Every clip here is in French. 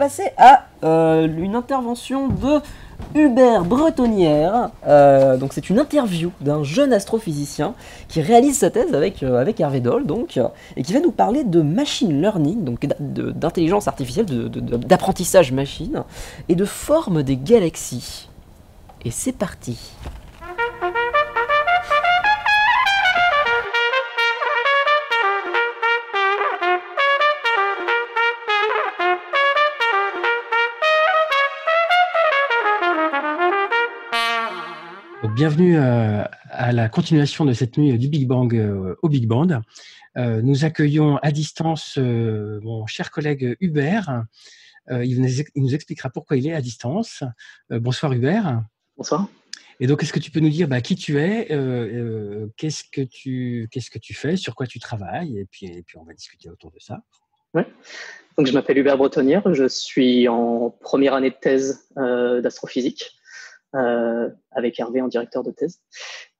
passer à une intervention de Hubert Bretonnière. Donc c'est une interview d'un jeune astrophysicien qui réalise sa thèse avec Hervé Doll, donc, et qui va nous parler de machine learning, donc d'intelligence artificielle, d'apprentissage machine, et de forme des galaxies. Et c'est parti. Bienvenue à la continuation de cette nuit du Big Bang au Big Band. Nous accueillons à distance mon cher collègue Hubert. Il nous expliquera pourquoi il est à distance. Bonsoir Hubert. Bonsoir. Et donc, est-ce que tu peux nous dire qui tu es, qu'est-ce que tu fais, sur quoi tu travailles, et puis on va discuter autour de ça. Ouais. Donc, je m'appelle Hubert Bretonnière, je suis en première année de thèse d'astrophysique. Avec Hervé en directeur de thèse.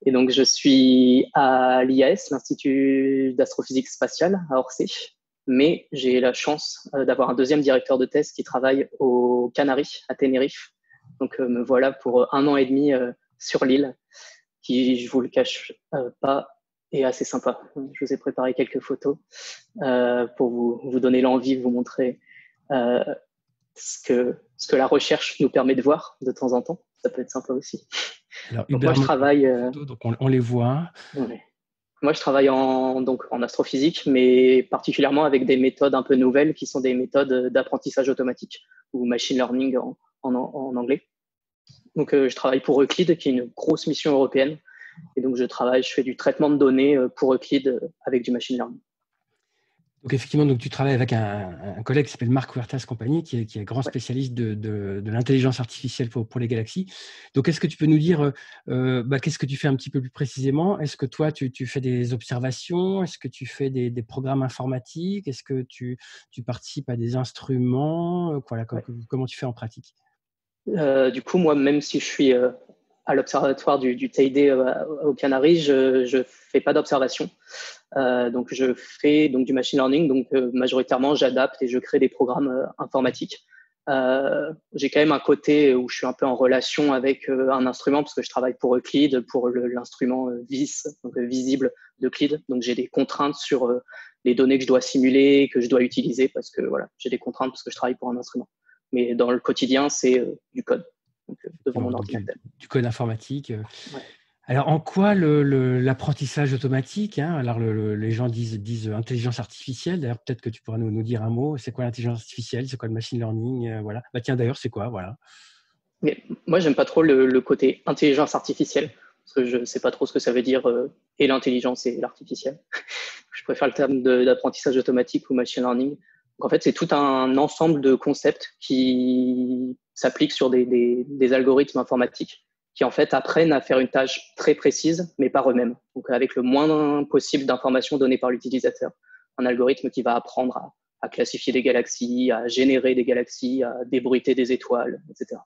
Et donc, je suis à l'IAS, l'Institut d'astrophysique spatiale à Orsay, mais j'ai la chance d'avoir un deuxième directeur de thèse qui travaille aux Canaries, à Tenerife. Donc, me voilà pour 1 an et demi sur l'île, qui, je vous le cache pas, est assez sympa. Je vous ai préparé quelques photos pour vous donner l'envie, vous montrer ce que la recherche nous permet de voir de temps en temps. Ça peut être sympa aussi. Alors, donc, Hubert, moi, je travaille. Donc on les voit. Ouais. Moi, je travaille en astrophysique, mais particulièrement avec des méthodes un peu nouvelles qui sont des méthodes d'apprentissage automatique ou machine learning en anglais. Donc, je travaille pour Euclid, qui est une grosse mission européenne. Et donc, je fais du traitement de données pour Euclid avec du machine learning. Donc effectivement, donc tu travailles avec un collègue qui s'appelle Marc Huertas Compagnie, qui est grand spécialiste de l'intelligence artificielle pour les galaxies. Donc est-ce que tu peux nous dire qu'est-ce que tu fais un petit peu plus précisément? Est-ce que toi, tu fais des observations? Est-ce que tu fais des programmes informatiques? Est-ce que tu participes à des instruments? Voilà, comment tu fais en pratique? Du coup, moi, même si je suis à l'observatoire du TID aux Canaries, je fais pas d'observation. Donc, je fais du machine learning. Donc, majoritairement, j'adapte et je crée des programmes informatiques. J'ai quand même un côté où je suis un peu en relation avec un instrument parce que je travaille pour Euclid, pour l'instrument VIS, donc visible d'Euclid. Donc, j'ai des contraintes sur les données que je dois simuler, que je dois utiliser parce que voilà, j'ai des contraintes parce que je travaille pour un instrument. Mais dans le quotidien, c'est du code. Donc, devant mon ordinateur. Du code informatique. Ouais. Alors, en quoi l'apprentissage automatique, alors les gens disent intelligence artificielle. D'ailleurs, peut-être que tu pourras nous dire un mot. C'est quoi l'intelligence artificielle? C'est quoi le machine learning? Voilà. Tiens, d'ailleurs, c'est quoi? Voilà. Mais moi, j'aime pas trop le côté intelligence artificielle parce que je sais pas trop ce que ça veut dire et l'intelligence et l'artificiel. Je préfère le terme d'apprentissage automatique ou machine learning. Donc, en fait, c'est tout un ensemble de concepts qui s'appliquent sur des algorithmes informatiques qui en fait apprennent à faire une tâche très précise, mais par eux-mêmes. Donc avec le moins possible d'informations données par l'utilisateur. Un algorithme qui va apprendre à classifier des galaxies, à générer des galaxies, à débruiter des étoiles, etc.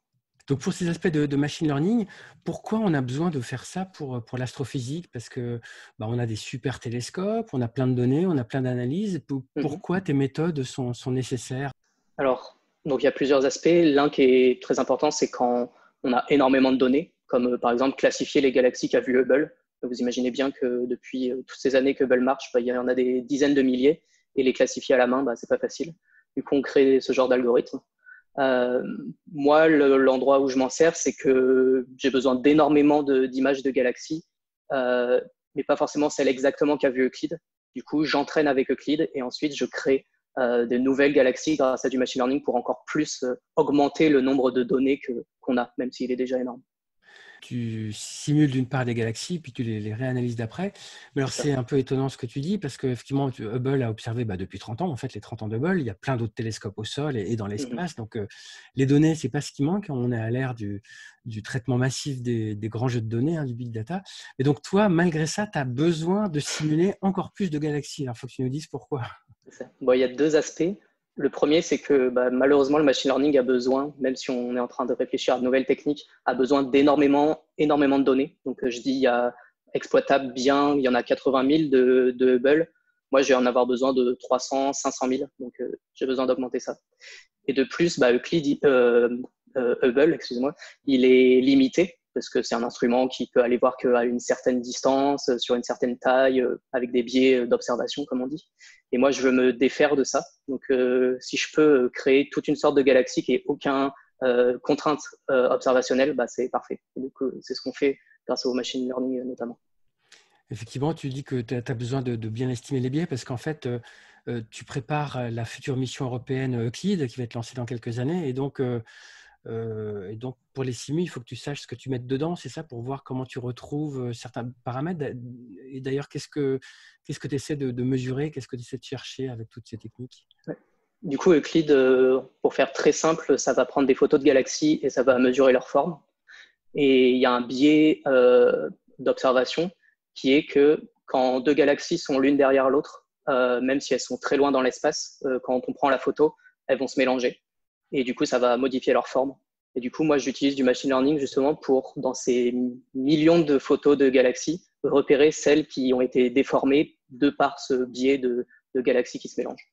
Donc pour ces aspects de machine learning, pourquoi on a besoin de faire ça pour l'astrophysique? Parce que on a des super télescopes, on a plein de données, on a plein d'analyses. Pourquoi tes méthodes sont nécessaires? Alors, donc il y a plusieurs aspects. L'un qui est très important, c'est quand on a énormément de données, comme par exemple classifier les galaxies qu'a vu Hubble. Vous imaginez bien que depuis toutes ces années que Hubble marche, il y en a des dizaines de milliers, et les classifier à la main, c'est pas facile. Du coup, on crée ce genre d'algorithme. Moi, l'endroit où je m'en sers, c'est que j'ai besoin d'énormément d'images de galaxies, mais pas forcément celles exactement qu'a vu Euclid. Du coup, j'entraîne avec Euclid et ensuite je crée de nouvelles galaxies grâce à du machine learning pour encore plus augmenter le nombre de données qu'on a, même s'il est déjà énorme. Tu simules d'une part les galaxies, puis tu les réanalyses d'après. Mais alors, c'est un peu étonnant ce que tu dis, parce qu'effectivement, Hubble a observé depuis 30 ans, en fait, les 30 ans d'Hubble. Il y a plein d'autres télescopes au sol et dans l'espace. Donc, les données, c'est pas ce qui manque. On est à l'ère du traitement massif des grands jeux de données, du big data. Et donc, toi, malgré ça, tu as besoin de simuler encore plus de galaxies. Alors, il faut que tu nous dises pourquoi. Il y a deux aspects. Le premier, c'est que malheureusement, le machine learning a besoin, même si on est en train de réfléchir à de nouvelles techniques, a besoin d'énormément de données. Donc, je dis, il y a exploitable bien, il y en a 80 000 de Hubble. Moi, je vais en avoir besoin de 300, 500 000. Donc, j'ai besoin d'augmenter ça. Et de plus, Hubble, excusez-moi, il est limité parce que c'est un instrument qui peut aller voir qu'à une certaine distance, sur une certaine taille, avec des biais d'observation, comme on dit. Et moi, je veux me défaire de ça. Donc, si je peux créer toute une sorte de galaxie qui n'ait aucun contrainte observationnelle, c'est parfait. Et donc, c'est ce qu'on fait grâce au machine learning notamment. Effectivement, tu dis que tu as besoin de bien estimer les biais parce qu'en fait, tu prépares la future mission européenne Euclide qui va être lancée dans quelques années. Et donc, pour les simus, il faut que tu saches ce que tu mets dedans, c'est ça, pour voir comment tu retrouves certains paramètres. Et d'ailleurs, qu'est-ce que tu essaies de mesurer, qu'est-ce que tu essaies de chercher avec toutes ces techniques? Ouais. Du coup, Euclide, pour faire très simple, ça va prendre des photos de galaxies et ça va mesurer leur forme. Et il y a un biais d'observation qui est que quand deux galaxies sont l'une derrière l'autre, même si elles sont très loin dans l'espace, quand on prend la photo, elles vont se mélanger. Et du coup, ça va modifier leur forme. Et du coup, moi, j'utilise du machine learning justement pour, dans ces millions de photos de galaxies, repérer celles qui ont été déformées de par ce biais de galaxies qui se mélangent.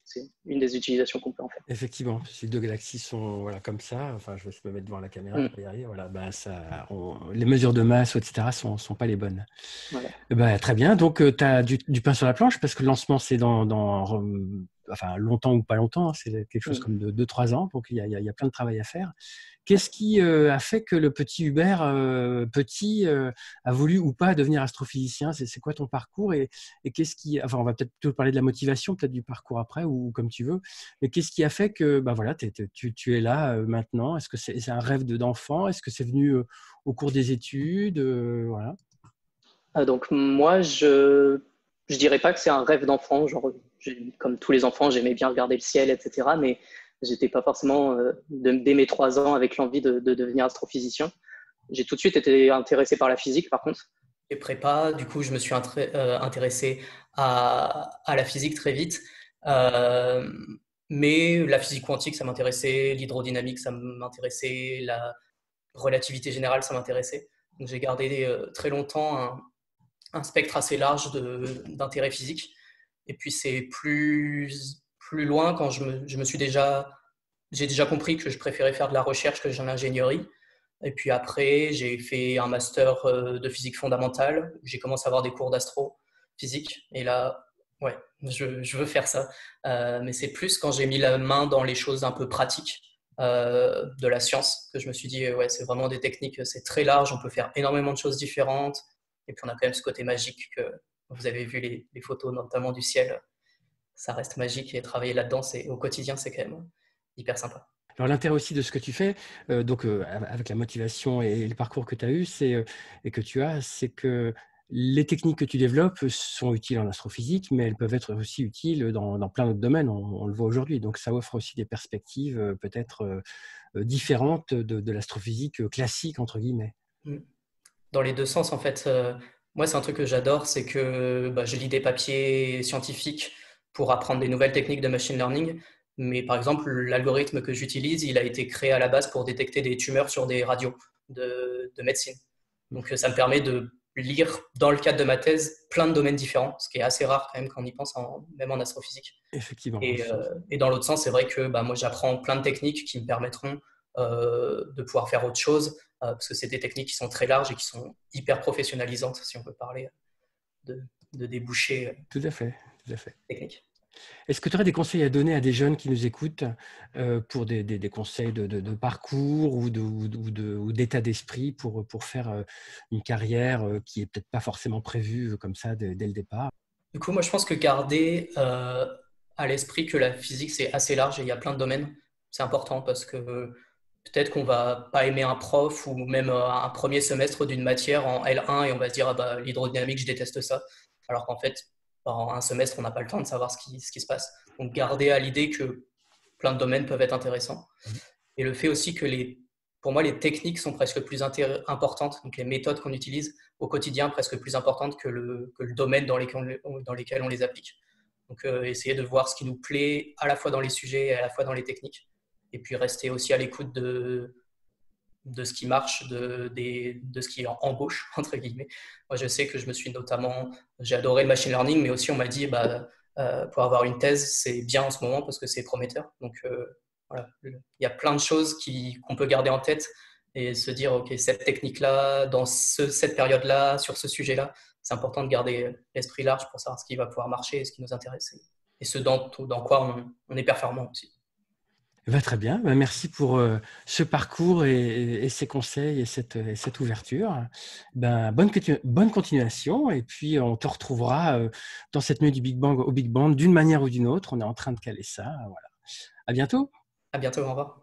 C'est une des utilisations qu'on peut en faire. Effectivement, si deux galaxies sont comme ça, enfin, je vais me mettre devant la caméra, on va y arriver, voilà, les mesures de masse, etc., sont pas les bonnes. Voilà. Très bien, donc tu as du pain sur la planche parce que le lancement, c'est dans longtemps ou pas longtemps, c'est quelque chose comme 2-3 ans, donc il y a plein de travail à faire. Qu'est-ce qui a fait que le petit Hubert a voulu ou pas devenir astrophysicien? C'est quoi ton parcours et qu'est-ce qui, enfin, on va peut-être plutôt parler de la motivation, peut-être du parcours après ou comme tu veux, mais qu'est-ce qui a fait que tu es là maintenant? Est-ce que c'est un rêve d'enfant? Est-ce que c'est venu au cours des études? Voilà. Donc moi, je dirais pas que c'est un rêve d'enfant. Genre, comme tous les enfants, j'aimais bien regarder le ciel, etc. Mais j'étais pas forcément dès mes 3 ans avec l'envie de devenir astrophysicien. J'ai tout de suite été intéressé par la physique, par contre. Et prépa, du coup, je me suis intéressé à la physique très vite. Mais la physique quantique, ça m'intéressait. L'hydrodynamique, ça m'intéressait. La relativité générale, ça m'intéressait. Donc j'ai gardé très longtemps un spectre assez large d'intérêt physique. Et puis c'est plus loin quand j'ai déjà compris que je préférais faire de la recherche que de l'ingénierie. Et puis après, j'ai fait un master de physique fondamentale. J'ai commencé à avoir des cours d'astrophysique. Et là, ouais, je veux faire ça. Mais c'est plus quand j'ai mis la main dans les choses un peu pratiques de la science que je me suis dit, ouais, c'est vraiment des techniques, c'est très large, on peut faire énormément de choses différentes. Et puis on a quand même ce côté magique que vous avez vu les photos, notamment du ciel. Ça reste magique et travailler là-dedans, au quotidien, c'est quand même hyper sympa. Alors l'intérêt aussi de ce que tu fais, avec la motivation et le parcours que tu as eu, et que tu as, c'est que les techniques que tu développes sont utiles en astrophysique, mais elles peuvent être aussi utiles dans plein d'autres domaines, on le voit aujourd'hui. Donc ça offre aussi des perspectives peut-être différentes de l'astrophysique classique, entre guillemets. Dans les deux sens, en fait. Moi, c'est un truc que j'adore, c'est que je lis des papiers scientifiques pour apprendre des nouvelles techniques de machine learning. Mais par exemple, l'algorithme que j'utilise, il a été créé à la base pour détecter des tumeurs sur des radios de médecine. Donc ça me permet de lire, dans le cadre de ma thèse, plein de domaines différents, ce qui est assez rare quand même quand on y pense, même en astrophysique. Effectivement. Et dans l'autre sens, c'est vrai que moi, j'apprends plein de techniques qui me permettront de pouvoir faire autre chose, parce que c'est des techniques qui sont très larges et qui sont hyper professionnalisantes, si on peut parler de débouchés tout à fait. techniques. Est-ce que tu aurais des conseils à donner à des jeunes qui nous écoutent pour des conseils de parcours ou d'état d'esprit pour faire une carrière qui n'est peut-être pas forcément prévue comme ça dès le départ? Du coup, moi, je pense que garder à l'esprit que la physique, c'est assez large et il y a plein de domaines, c'est important parce que peut-être qu'on va pas aimer un prof ou même un premier semestre d'une matière en L1 et on va se dire l'hydrodynamique, je déteste ça. Alors qu'en fait, en un semestre, on n'a pas le temps de savoir ce qui se passe. Donc, garder à l'idée que plein de domaines peuvent être intéressants. Et le fait aussi que pour moi, les techniques sont presque plus importantes, donc les méthodes qu'on utilise au quotidien presque plus importantes que le domaine dans lesquels on les applique. Donc, essayer de voir ce qui nous plaît à la fois dans les sujets et à la fois dans les techniques. Et puis, rester aussi à l'écoute de ce qui marche, de ce qui embauche, entre guillemets. Moi, je sais que j'ai adoré le machine learning, mais aussi on m'a dit, pour avoir une thèse, c'est bien en ce moment parce que c'est prometteur. Donc, voilà, il y a plein de choses qu'on peut garder en tête et se dire, OK, cette technique-là, dans cette période-là, sur ce sujet-là, c'est important de garder l'esprit large pour savoir ce qui va pouvoir marcher et ce qui nous intéresse et ce dans quoi on est performant aussi. Très bien, merci pour ce parcours et ces conseils et cette ouverture. Bonne continuation et puis on te retrouvera dans cette nuit du Big Bang au Big Band d'une manière ou d'une autre. On est en train de caler ça. Voilà. À bientôt. À bientôt, au revoir.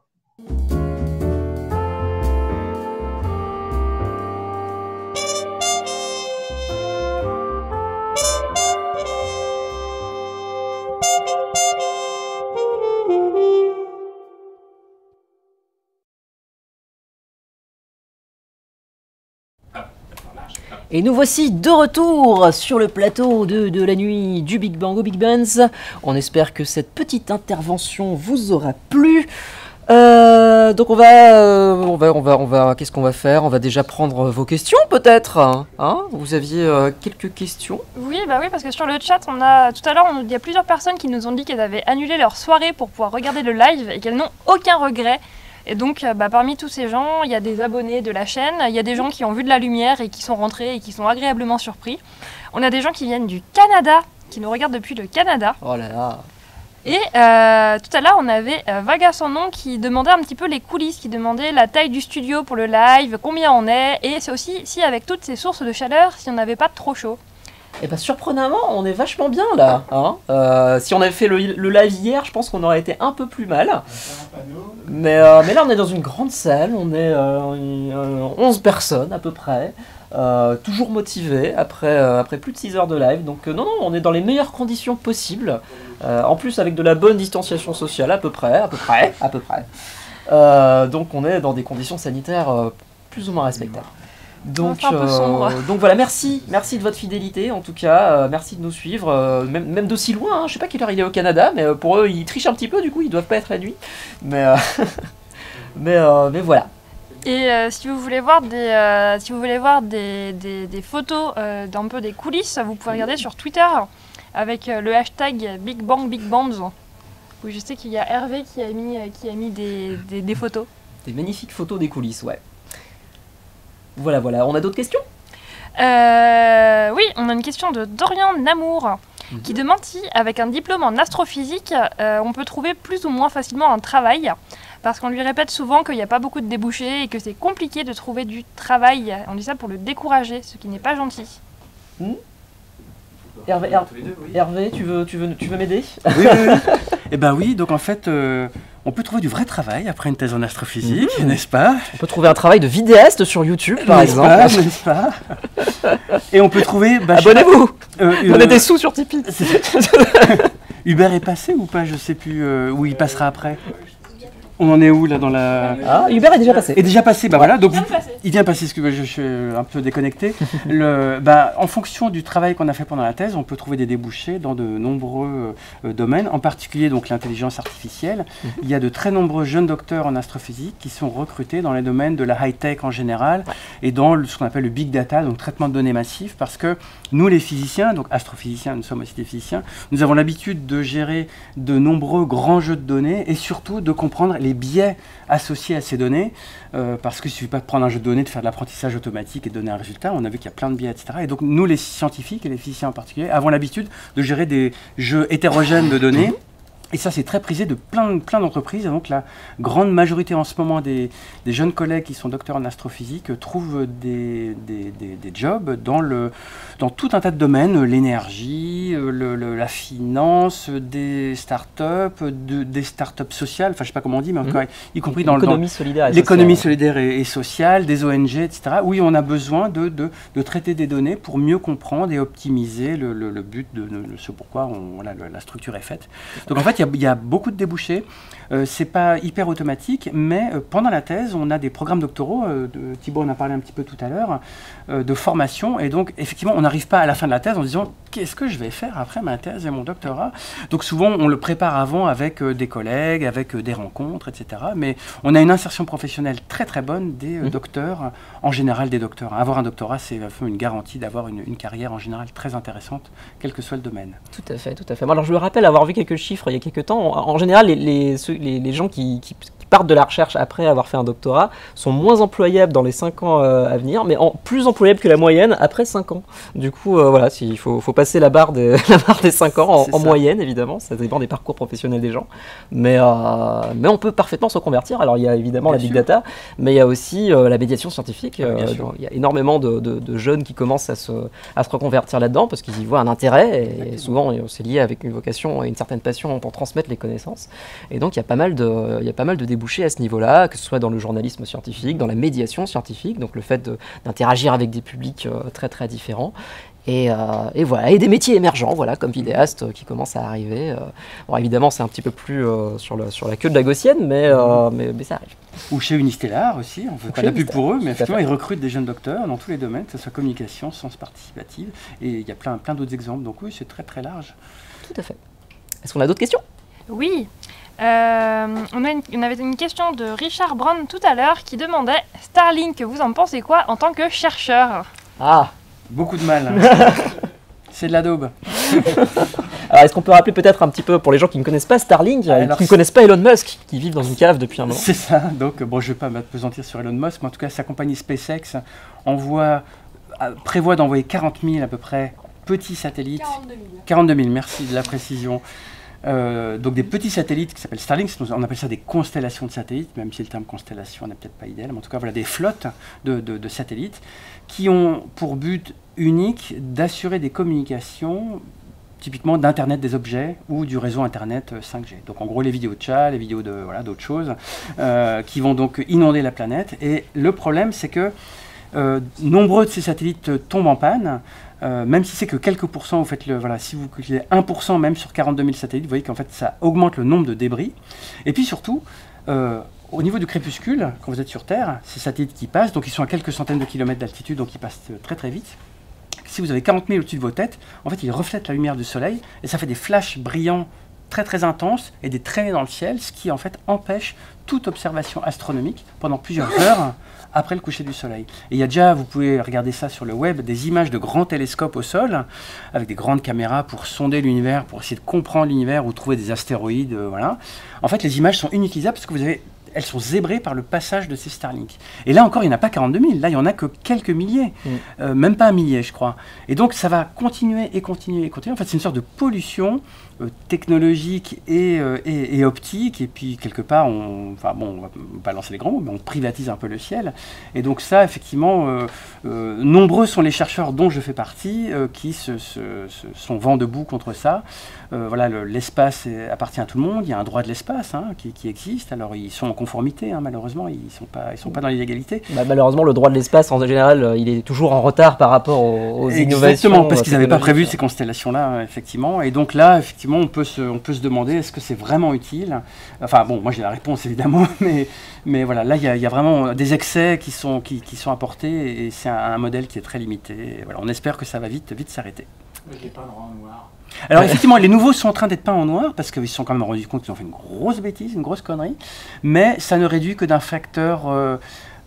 Et nous voici de retour sur le plateau de la nuit du Big Bang au Big Bands. On espère que cette petite intervention vous aura plu. Donc on va qu'est-ce qu'on va faire? On va déjà prendre vos questions peut-être. Hein, vous aviez quelques questions? Oui, parce que sur le chat, tout à l'heure, il y a plusieurs personnes qui nous ont dit qu'elles avaient annulé leur soirée pour pouvoir regarder le live et qu'elles n'ont aucun regret. Et donc, parmi tous ces gens, il y a des abonnés de la chaîne, il y a des gens qui ont vu de la lumière et qui sont rentrés et qui sont agréablement surpris. On a des gens qui viennent du Canada, qui nous regardent depuis le Canada. Oh là là. Et tout à l'heure, on avait Vaga sans nom qui demandait un petit peu les coulisses, qui demandait la taille du studio pour le live, combien on est, et c'est aussi si avec toutes ces sources de chaleur, si on n'avait pas trop chaud. Et surprenamment, on est vachement bien là. Hein, si on avait fait le live hier, je pense qu'on aurait été un peu plus mal. Mais là, on est dans une grande salle, on est 11 personnes à peu près. Toujours motivés après plus de 6 heures de live. Donc non, on est dans les meilleures conditions possibles. En plus avec de la bonne distanciation sociale à peu près. Donc on est dans des conditions sanitaires plus ou moins respectables. Donc voilà, merci de votre fidélité en tout cas, merci de nous suivre, même d'aussi loin, hein. Je sais pas quelle heure il est au Canada, mais pour eux ils trichent un petit peu, du coup ils doivent pas être la nuit, mais voilà. Et si vous voulez voir des photos d'un peu des coulisses, vous pouvez regarder sur Twitter avec le hashtag BigBangBigBands, où je sais qu'il y a Hervé qui a mis des photos. Des magnifiques photos des coulisses, ouais. Voilà, on a d'autres questions? Oui, on a une question de Dorian Namour qui demande si, avec un diplôme en astrophysique, on peut trouver plus ou moins facilement un travail, parce qu'on lui répète souvent qu'il n'y a pas beaucoup de débouchés et que c'est compliqué de trouver du travail. On dit ça pour le décourager, ce qui n'est pas gentil. Hervé, tu veux m'aider? Oui. Eh ben oui, donc en fait, on peut trouver du vrai travail après une thèse en astrophysique, n'est-ce pas? On peut trouver un travail de vidéaste sur YouTube, par exemple. N'est-ce pas? Et on peut trouver... Abonnez-vous. Donnez des sous sur Tipeee. Hubert est passé ou pas? Je sais plus où il passera après. On en est où là dans la... Ah, Hubert est déjà passé. Est déjà passé, voilà. Donc il vient passer, parce que je suis un peu déconnecté. En fonction du travail qu'on a fait pendant la thèse, on peut trouver des débouchés dans de nombreux domaines, en particulier donc l'intelligence artificielle. Il y a de très nombreux jeunes docteurs en astrophysique qui sont recrutés dans les domaines de la high-tech en général et dans ce qu'on appelle le big data, donc traitement de données massif, parce que nous les physiciens, donc astrophysiciens, nous sommes aussi des physiciens, nous avons l'habitude de gérer de nombreux grands jeux de données et surtout de comprendre les biais associés à ces données, parce qu'il ne suffit pas de prendre un jeu de données, de faire de l'apprentissage automatique et de donner un résultat. On a vu qu'il y a plein de biais, etc. Et donc nous, les scientifiques et les physiciens en particulier, avons l'habitude de gérer des jeux hétérogènes de données. Et ça, c'est très prisé de plein d'entreprises. Et donc, la grande majorité en ce moment des jeunes collègues qui sont docteurs en astrophysique trouvent des jobs dans tout un tas de domaines, l'énergie, la finance, des startups, des startups sociales, enfin, je ne sais pas comment on dit, mais encore, y compris dans l'économie solidaire et sociale, des ONG, etc. Oui, on a besoin de traiter des données pour mieux comprendre et optimiser le but de ce pourquoi la structure est faite. Donc, en fait, il y a beaucoup de débouchés. C'est pas hyper automatique, mais pendant la thèse, on a des programmes doctoraux, Thibaut en a parlé un petit peu tout à l'heure, de formation. Et donc, effectivement, on n'arrive pas à la fin de la thèse en disant « Qu'est-ce que je vais faire après ma thèse et mon doctorat ?» Donc, souvent, on le prépare avant avec des collègues, avec des rencontres, etc. Mais on a une insertion professionnelle très, très bonne des docteurs, en général des docteurs. Avoir un doctorat, c'est une garantie d'avoir une carrière en général très intéressante, quel que soit le domaine. Tout à fait. Bon, alors, je me rappelle avoir vu quelques chiffres il y a quelques quelques temps. En général, les gens qui partent de la recherche après avoir fait un doctorat sont moins employables dans les 5 ans à venir, mais plus employables que la moyenne après 5 ans. Du coup, voilà, il faut passer la barre des 5 ans en moyenne, évidemment. Ça dépend des parcours professionnels des gens. Mais on peut parfaitement se convertir. Alors, il y a évidemment la big data, mais il y a aussi la médiation scientifique. Il y a énormément de jeunes qui commencent à se reconvertir là-dedans parce qu'ils y voient un intérêt. Et souvent, c'est lié avec une vocation et une certaine passion pour transmettre les connaissances. Et donc, il y a pas mal de débouchés à ce niveau-là, que ce soit dans le journalisme scientifique, dans la médiation scientifique, donc le fait d'interagir avec des publics très très différents. Et voilà, et des métiers émergents, voilà, comme vidéaste qui commencent à arriver. Bon, évidemment, c'est un petit peu plus sur la queue de la gaussienne, mais ça arrive. Ou chez Unistellar aussi, on ne fait pas de la pub pour eux, mais effectivement, ils recrutent des jeunes docteurs dans tous les domaines, que ce soit communication, sciences participatives, et il y a plein d'autres exemples. Donc oui, c'est très très large. Tout à fait. Est-ce qu'on a d'autres questions? Oui. On avait une question de Richard Brown tout à l'heure qui demandait Starlink, vous en pensez quoi en tant que chercheur? Ah, beaucoup de mal. C'est de la daube. Alors, est-ce qu'on peut rappeler peut-être un petit peu pour les gens qui ne connaissent pas Starlink, qui ne connaissent pas Elon Musk, qui vivent dans une cave depuis un moment? C'est ça. Donc, bon, je ne vais pas m'appesantir sur Elon Musk, mais en tout cas, sa compagnie SpaceX prévoit d'envoyer 40 000 à peu près petits satellites. 42 000, merci de la précision. Donc des petits satellites qui s'appellent Starlink, on appelle ça des constellations de satellites, même si le terme constellation n'est peut-être pas idéal, mais en tout cas voilà des flottes de satellites qui ont pour but unique d'assurer des communications typiquement d'Internet des objets ou du réseau Internet 5G. Donc en gros les vidéos de chat, les vidéos d'autres choses qui vont donc inonder la planète. Et le problème c'est que nombreux de ces satellites tombent en panne. Même si c'est que quelques pourcents, vous faites si vous calculez 1% même sur 42 000 satellites, vous voyez qu'en fait ça augmente le nombre de débris. Et puis surtout, au niveau du crépuscule, quand vous êtes sur Terre, ces satellites qui passent, donc ils sont à quelques centaines de kilomètres d'altitude, donc ils passent très très vite. Si vous avez 40 000 au-dessus de vos têtes, en fait ils reflètent la lumière du soleil et ça fait des flashs brillants très très intenses et des traînées dans le ciel, ce qui en fait empêche toute observation astronomique pendant plusieurs heures après le coucher du soleil. Et il y a déjà, vous pouvez regarder ça sur le web, des images de grands télescopes au sol, avec des grandes caméras pour sonder l'univers, pour essayer de comprendre l'univers ou trouver des astéroïdes, voilà. En fait, les images sont inutilisables parce que elles sont zébrées par le passage de ces Starlink. Et là encore, il n'y en a pas 42 000, là il n'y en a que quelques milliers, même pas un millier je crois. Et donc ça va continuer et continuer et continuer. En fait c'est une sorte de pollution technologique et optique, et puis quelque part, on va pas lancer les grands mots, mais on privatise un peu le ciel. Et donc ça, effectivement, nombreux sont les chercheurs dont je fais partie qui sont vent debout contre ça. Voilà, l'espace appartient à tout le monde, il y a un droit de l'espace qui existe, alors ils sont en conformité, malheureusement, ils sont pas dans l'illégalité. Malheureusement, le droit de l'espace, en général, il est toujours en retard par rapport aux innovations. Exactement, parce qu'ils n'avaient pas prévu ces constellations-là, effectivement. Et donc là, effectivement, on peut se demander, est-ce que c'est vraiment utile? Enfin bon, moi j'ai la réponse évidemment, mais voilà, là il y a vraiment des excès qui sont apportés et c'est un modèle qui est très limité. Et voilà, on espère que ça va vite s'arrêter. Je l'ai peint en noir. Alors effectivement, les nouveaux sont en train d'être peints en noir parce qu'ils se sont quand même rendus compte qu'ils ont fait une grosse bêtise, une grosse connerie, mais ça ne réduit que d'un facteur...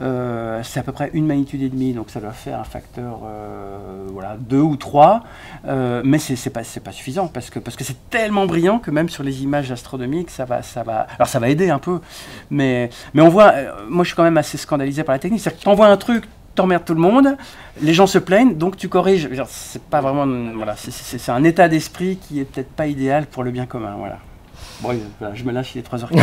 c'est à peu près 1,5 magnitude, donc ça doit faire un facteur 2 ou 3, mais c'est pas suffisant parce que c'est tellement brillant que même sur les images astronomiques ça va aider un peu, mais on voit, moi je suis quand même assez scandalisé par la technique, c'est-à-dire que tu envoies un truc, t'emmerdes tout le monde, les gens se plaignent, donc tu corriges. C'est pas vraiment, c'est un état d'esprit qui est peut-être pas idéal pour le bien commun, voilà. Bon, je me lâche, il est 3h40.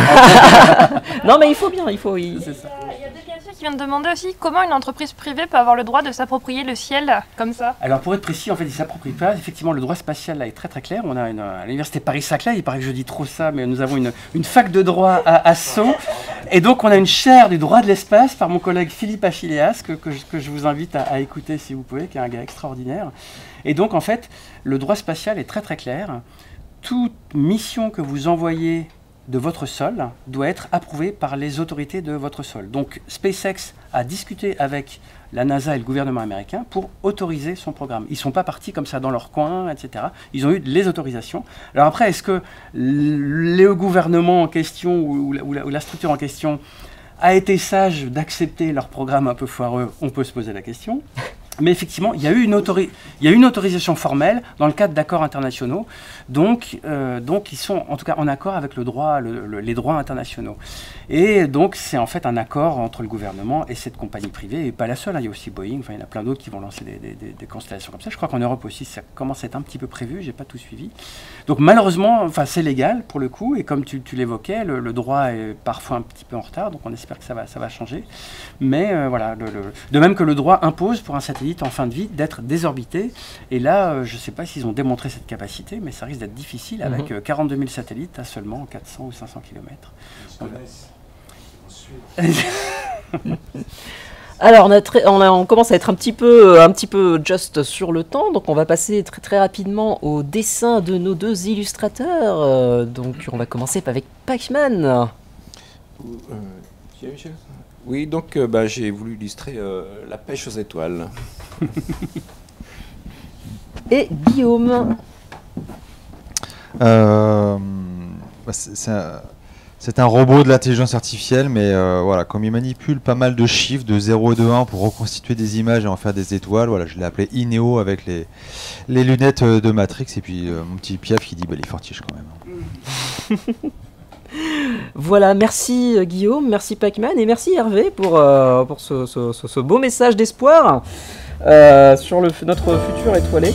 Non, mais il faut bien, C'est ça. Il y a des questions qui viennent demander aussi comment une entreprise privée peut avoir le droit de s'approprier le ciel comme ça. Alors pour être précis, en fait, il ne s'approprie pas. Effectivement, le droit spatial là est très très clair. On a à l'université Paris-Saclay, il paraît que je dis trop ça, mais nous avons une fac de droit à Sceaux. Et donc on a une chaire du droit de l'espace par mon collègue Philippe Achilleas, que je vous invite à écouter si vous pouvez, qui est un gars extraordinaire. Et donc en fait, le droit spatial est très très clair. Toute mission que vous envoyez de votre sol doit être approuvée par les autorités de votre sol. Donc SpaceX a discuté avec la NASA et le gouvernement américain pour autoriser son programme. Ils ne sont pas partis comme ça dans leur coin, etc. Ils ont eu les autorisations. Alors après, est-ce que le gouvernement en question ou la structure en question a été sage d'accepter leur programme un peu foireux? On peut se poser la question. Mais effectivement, il y a eu une autorisation formelle dans le cadre d'accords internationaux, donc ils sont en tout cas en accord avec le droit, les droits internationaux. Et donc c'est en fait un accord entre le gouvernement et cette compagnie privée, et pas la seule, hein, il y a aussi Boeing, enfin il y en a plein d'autres qui vont lancer des constellations comme ça. Je crois qu'en Europe aussi ça commence à être un petit peu prévu, j'ai pas tout suivi. Donc malheureusement, enfin c'est légal pour le coup, et comme tu l'évoquais, le droit est parfois un petit peu en retard, donc on espère que ça va changer. Mais voilà, de même que le droit impose pour un satellite en fin de vie d'être désorbité. Et là, je ne sais pas s'ils ont démontré cette capacité, mais ça risque d'être difficile avec 42 000 satellites à seulement 400 ou 500 km. Alors, on commence à être un petit peu just sur le temps, donc on va passer très très rapidement au dessin de nos deux illustrateurs. Donc, on va commencer avec Pacman. Oui, donc j'ai voulu illustrer la pêche aux étoiles. Et Guillaume. C'est un robot de l'intelligence artificielle, mais voilà, comme il manipule pas mal de chiffres de 0 et de 1 pour reconstituer des images et en faire des étoiles, voilà, je l'ai appelé Ineo avec les lunettes de Matrix, et puis mon petit Piaf qui dit il est fortiche quand même. Voilà, merci Guillaume, merci Pacman et merci Hervé pour ce beau message d'espoir sur notre futur étoilé.